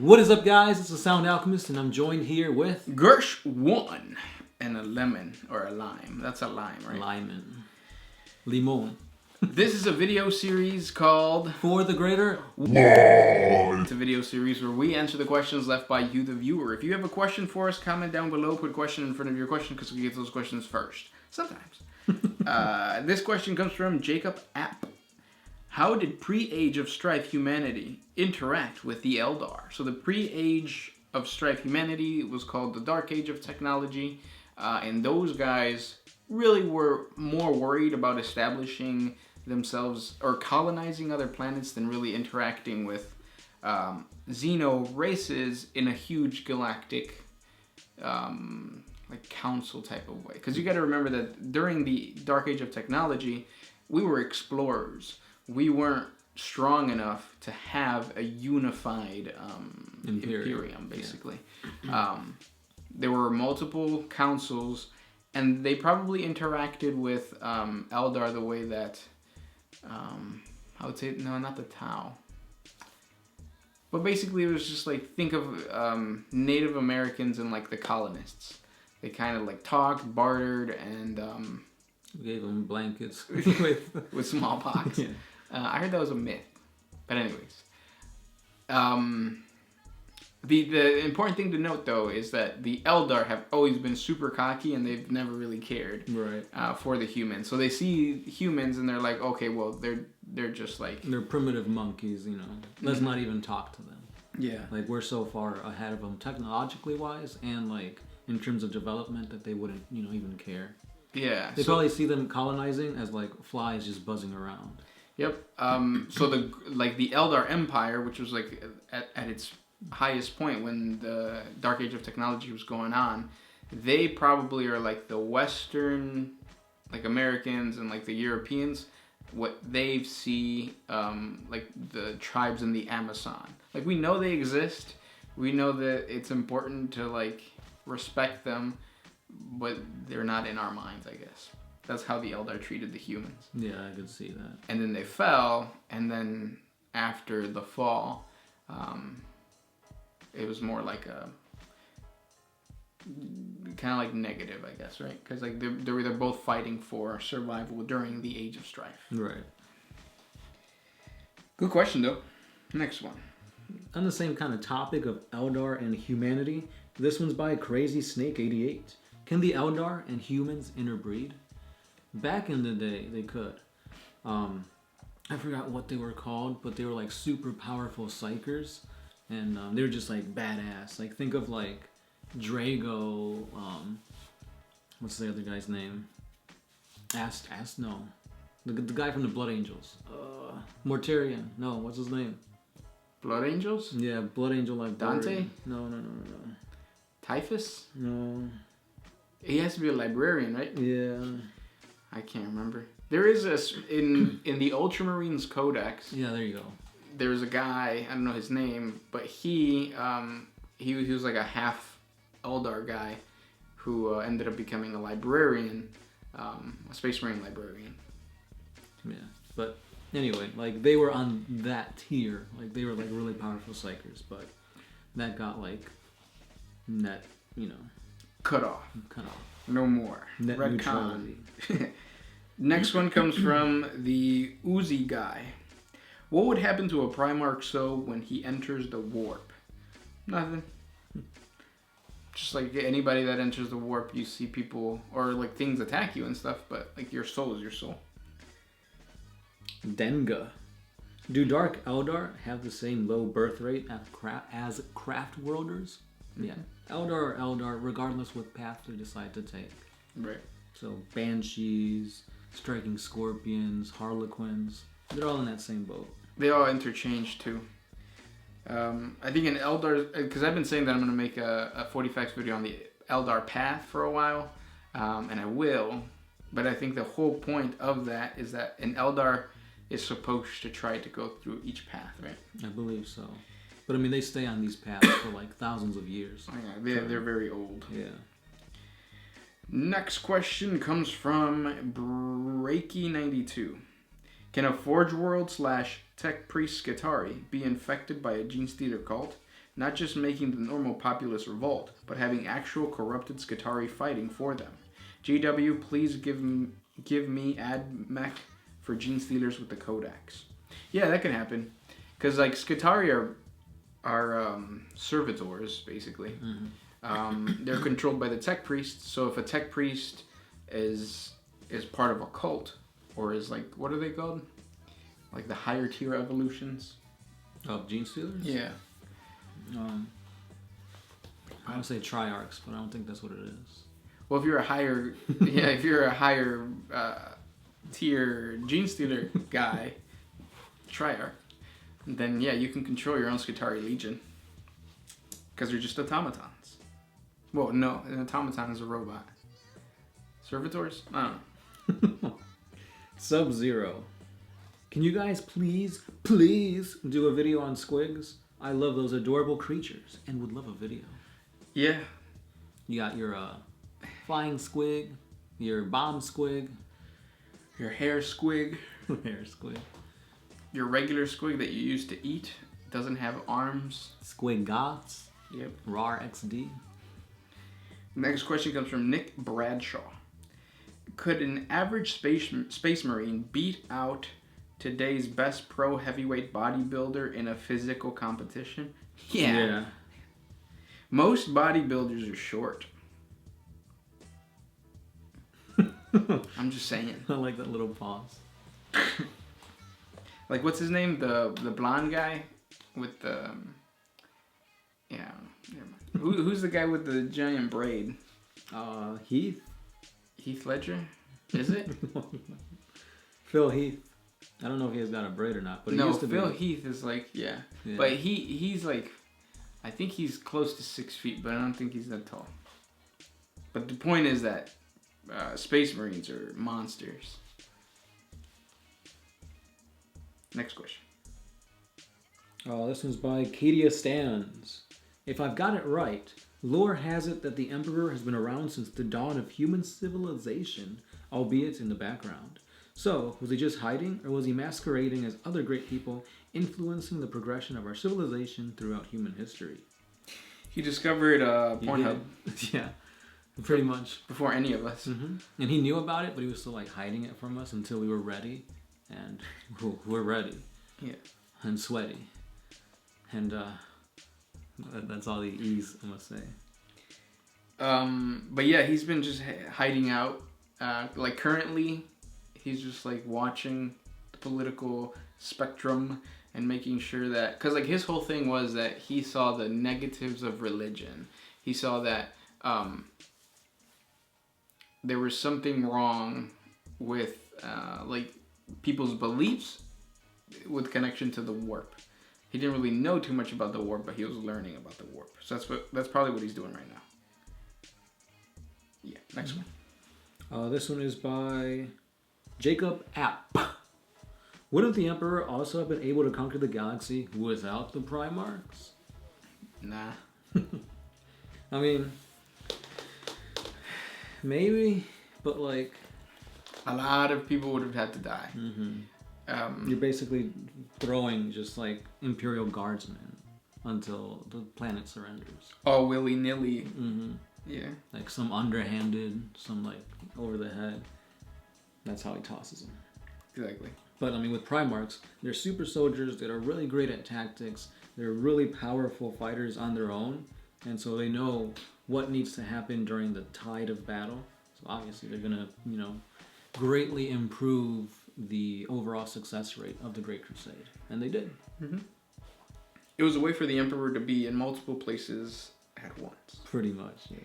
What is up, guys? It's the Sound Alchemist, and I'm joined here with Gersh 1 and a lemon or a lime. That's a lime, right? Limon. This is a video series called For the Greater. It's a video series where we answer the questions left by you, the viewer. If you have a question for us, comment down below. Put a question in front of your question because we get those questions first. Sometimes. This question comes from Jacob App. How did pre-Age of Strife humanity interact with the Eldar? So the pre-Age of Strife humanity was called the Dark Age of Technology. And those guys really were more worried about establishing themselves or colonizing other planets than really interacting with Xeno races in a huge galactic like council type of way. Because you got to remember that during the Dark Age of Technology, we were explorers. We weren't strong enough to have a unified Imperium, basically. Yeah. There were multiple councils, and they probably interacted with Eldar the way that, I would say, no, not the Tau. But basically, it was just like, think of Native Americans and like the colonists. They kind of like talked, bartered, and gave them blankets with smallpox. Yeah. I heard that was a myth. But anyways. The important thing to note, though, is that the Eldar have always been super cocky and they've never really cared for the humans. So they see humans and they're like, okay, well, they're just like... They're primitive monkeys, you know. Let's not even talk to them. Yeah. Like, we're so far ahead of them technologically wise and, like, in terms of development that they wouldn't, you know, even care. Yeah. They probably see them colonizing as, like, flies just buzzing around. Yep. So the Eldar Empire, which was like at its highest point when the Dark Age of Technology was going on, they probably are like the Western, like Americans and like the Europeans, what they see like the tribes in the Amazon. Like, we know they exist, we know that it's important to like respect them, but they're not in our minds, I guess. That's how the Eldar treated the humans. Yeah, I could see that. And then they fell, and then after the fall, it was more like a kind of like negative, I guess, right? Because like they're both fighting for survival during the Age of Strife. Right. Good question, though. Next one. On the same kind of topic of Eldar and humanity, this one's by Crazy Snake 88. Can the Eldar and humans interbreed? Back in the day, they could. I forgot what they were called, but they were like super powerful psychers, and they were just like badass. Like, think of like Drago. What's the other guy's name? No, the guy from the Blood Angels. Mortarion. No, what's his name? Blood Angels? Yeah, Blood Angel like Dante. No. Typhus? No. He has to be a librarian, right? Yeah. I can't remember. There is in the Ultramarines Codex. Yeah, there you go. There's a guy, I don't know his name, but he was like a half Eldar guy who ended up becoming a librarian, a Space Marine librarian. Yeah, but anyway, like, they were on that tier. Like, they were like really powerful psychers, but that got like cut off. No more. Net neutrality. Next one comes from the Uzi guy. What would happen to a Primark when he enters the warp? Nothing. Just like anybody that enters the warp, you see people or like things attack you and stuff, but like your soul is your soul. Denga. Do Dark Eldar have the same low birth rate as Craft Worlders? Yeah. Eldar are Eldar regardless what path they decide to take. Right. So Banshees, Striking Scorpions, Harlequins, they're all in that same boat. They all interchange too. I think in Eldar, because I've been saying that I'm going to make a 40 facts video on the Eldar path for a while, and I will, but I think the whole point of that is that an Eldar is supposed to try to go through each path, right? I believe so. But I mean, they stay on these paths for like thousands of years. Oh, yeah, they're very old. Yeah. Next question comes from Breaky92. Can a Forge World / Tech Priest Skitarii be infected by a Gene Stealer cult? not just making the normal populace revolt, but having actual corrupted Skitarii fighting for them. GW, please give me ad mech for gene stealers with the Codex. Yeah, that can happen. Because, like, Skitarii are servitors, basically. They're controlled by the tech priest, so if a tech priest is part of a cult, or is, like, what are they called? Like the higher tier evolutions? Oh, gene stealers? Yeah. I would say triarchs, but I don't think that's what it is. Well, if you're a higher, if you're a higher tier gene stealer guy, triarch, then yeah, you can control your own Skitarii Legion. Because they're just automatons. Well, no, an automaton is a robot. Servitors? I don't know. Sub-Zero. Can you guys please do a video on squigs? I love those adorable creatures and would love a video. Yeah. You got your flying squig, your bomb squig, your hair squig, your regular squig that you use to eat doesn't have arms. Squig goths. Yep. RAR XD. Next question comes from Nick Bradshaw. Could an average space marine beat out today's best pro heavyweight bodybuilder in a physical competition? Yeah. Most bodybuilders are short. I'm just saying. I like that little pause. Like, what's his name? The blonde guy with the... Yeah, never mind. Who's the guy with the giant braid? Heath. Heath Ledger? Is it? Phil Heath. I don't know if he has got a braid or not, but he used to be. Phil Heath is like, yeah. But he's like, I think he's close to 6 feet, but I don't think he's that tall. But the point is that Space Marines are monsters. Next question. Oh, this one's by Katia Stans. If I've got it right, lore has it that the Emperor has been around since the dawn of human civilization, albeit in the background. So, was he just hiding, or was he masquerading as other great people, influencing the progression of our civilization throughout human history? He discovered Pornhub. Yeah, pretty much. Before any of us. Mm-hmm. And he knew about it, but he was still like hiding it from us until we were ready. And we're ready. Yeah. And sweaty. And that's all the E's, I must say. But yeah, he's been just hiding out. Like currently, he's just like watching the political spectrum and making sure that, because like his whole thing was that he saw the negatives of religion. He saw that there was something wrong with like people's beliefs with connection to the warp. He didn't really know too much about the warp, but he was learning about the warp. So that's probably what he's doing right now. Yeah, next one. This one is by Jacob App. Wouldn't the Emperor also have been able to conquer the galaxy without the Primarks? Nah. I mean, maybe, but like... A lot of people would have had to die. Mm-hmm. You're basically throwing just like Imperial Guardsmen until the planet surrenders. All willy-nilly. Mm-hmm. Yeah. Like some underhanded, some like over the head. That's how he tosses them. Exactly. But I mean, with Primarchs, they're super soldiers that are really great at tactics. They're really powerful fighters on their own. And so they know what needs to happen during the tide of battle. So obviously they're going to, greatly improve the overall success rate of the Great Crusade. And they did. Mm-hmm. It was a way for the Emperor to be in multiple places at once. Pretty much, yeah.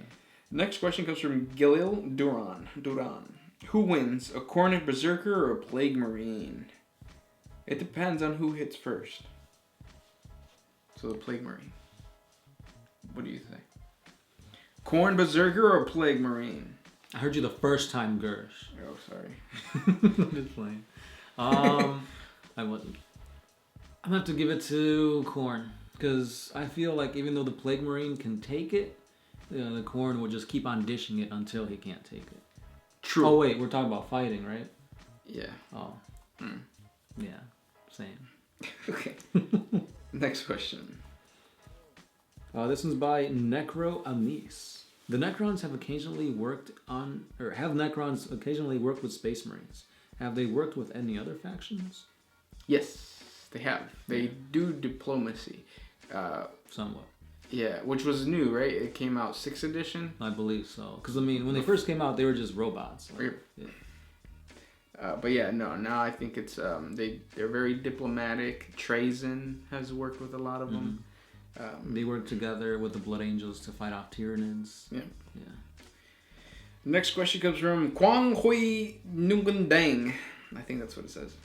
Next question comes from Gilil Duran. Who wins, a Khornet Berserker or a Plague Marine? It depends on who hits first. So the Plague Marine. What do you think? Khornet Berserker or Plague Marine? I heard you the first time, Gersh. Oh, sorry. Just playing. I wasn't. I'm gonna have to give it to Khorne, because I feel like even though the Plague Marine can take it, the Khorne will just keep on dishing it until he can't take it. True. Oh wait, we're talking about fighting, right? Yeah. Oh. Yeah. Same. Okay. Next question. This one's by Necro Amis. The Necrons have Necrons occasionally worked with Space Marines? Have they worked with any other factions? Yes, they have. They do diplomacy. Somewhat. Yeah, which was new, right? It came out 6th edition. I believe so. Because I mean, when they first came out, they were just robots. Like, yeah. But yeah, no. Now I think it's they're very diplomatic. Trazen has worked with a lot of them. They work together with the Blood Angels to fight off Tyranids. Yeah. Yeah. Next question comes from Quang Hui Nungundang. I think that's what it says.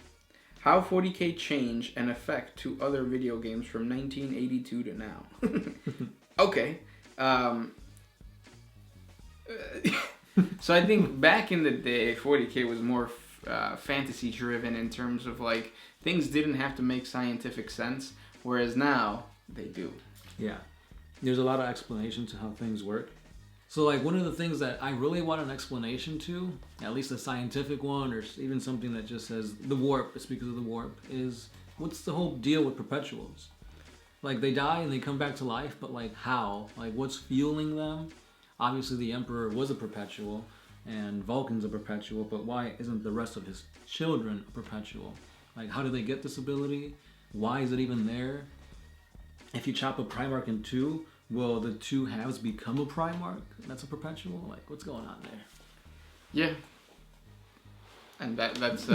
How 40K change and affect to other video games from 1982 to now? Okay. So I think back in the day, 40K was more fantasy driven in terms of like things didn't have to make scientific sense, whereas now they do. Yeah. There's a lot of explanation to how things work. So like one of the things that I really want an explanation to, at least a scientific one or even something that just says the warp, it's because of the warp, is what's the whole deal with perpetuals? Like they die and they come back to life, but like how? Like what's fueling them? Obviously the Emperor was a perpetual and Vulcan's a perpetual, but why isn't the rest of his children a perpetual? Like how do they get this ability? Why is it even there? If you chop a Primark in two, will the two halves become a Primark? That's a perpetual? Like, what's going on there? Yeah. And that's...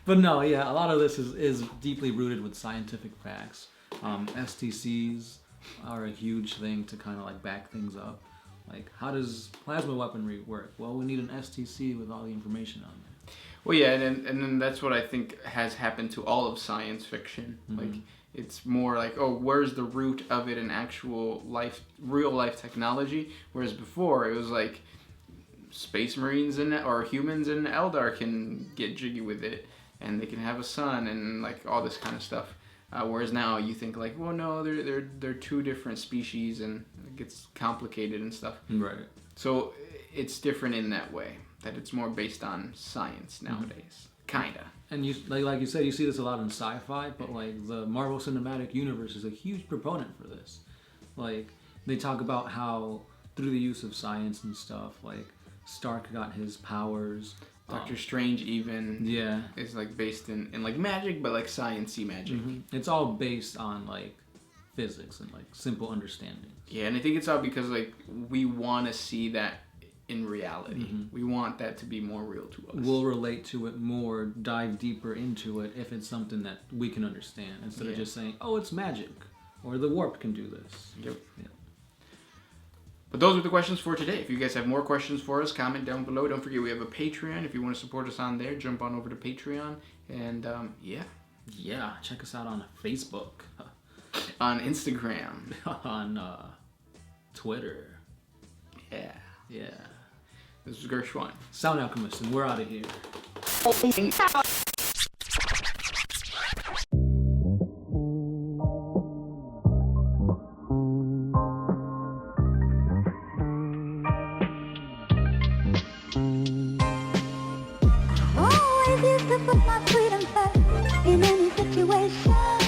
But no, yeah, a lot of this is deeply rooted with scientific facts. STCs are a huge thing to kind of like back things up. Like, how does plasma weaponry work? Well, we need an STC with all the information on there. Well, yeah, and then that's what I think has happened to all of science fiction. Mm-hmm. Like, it's more like, oh, where's the root of it in actual life, real life technology? Whereas before, it was like Space Marines or humans in Eldar can get jiggy with it, and they can have a son and like all this kind of stuff. Whereas now you think like, well, no, they're two different species, and it gets complicated and stuff. Right. So it's different in that way, that it's more based on science nowadays, kinda. And you like you said, you see this a lot in sci-fi, but like the Marvel Cinematic Universe is a huge proponent for this. Like they talk about how through the use of science and stuff, like Stark got his powers. Doctor Strange even is like based in like magic, but like science-y magic. Mm-hmm. It's all based on like physics and like simple understanding. Yeah, and I think it's all because like we want to see that in reality. Mm-hmm. We want that to be more real to us. We'll relate to it more, dive deeper into it if it's something that we can understand instead of just saying, oh, it's magic or the warp can do this. Yep. Yeah. But those are the questions for today. If you guys have more questions for us, comment down below. Don't forget we have a Patreon. If you want to support us on there, jump on over to Patreon. And yeah, check us out on Facebook, on Instagram, on Twitter. Yeah. This is Gershwan. Sound Alchemist, and we're out of here. Always used to put my freedom first in any situation.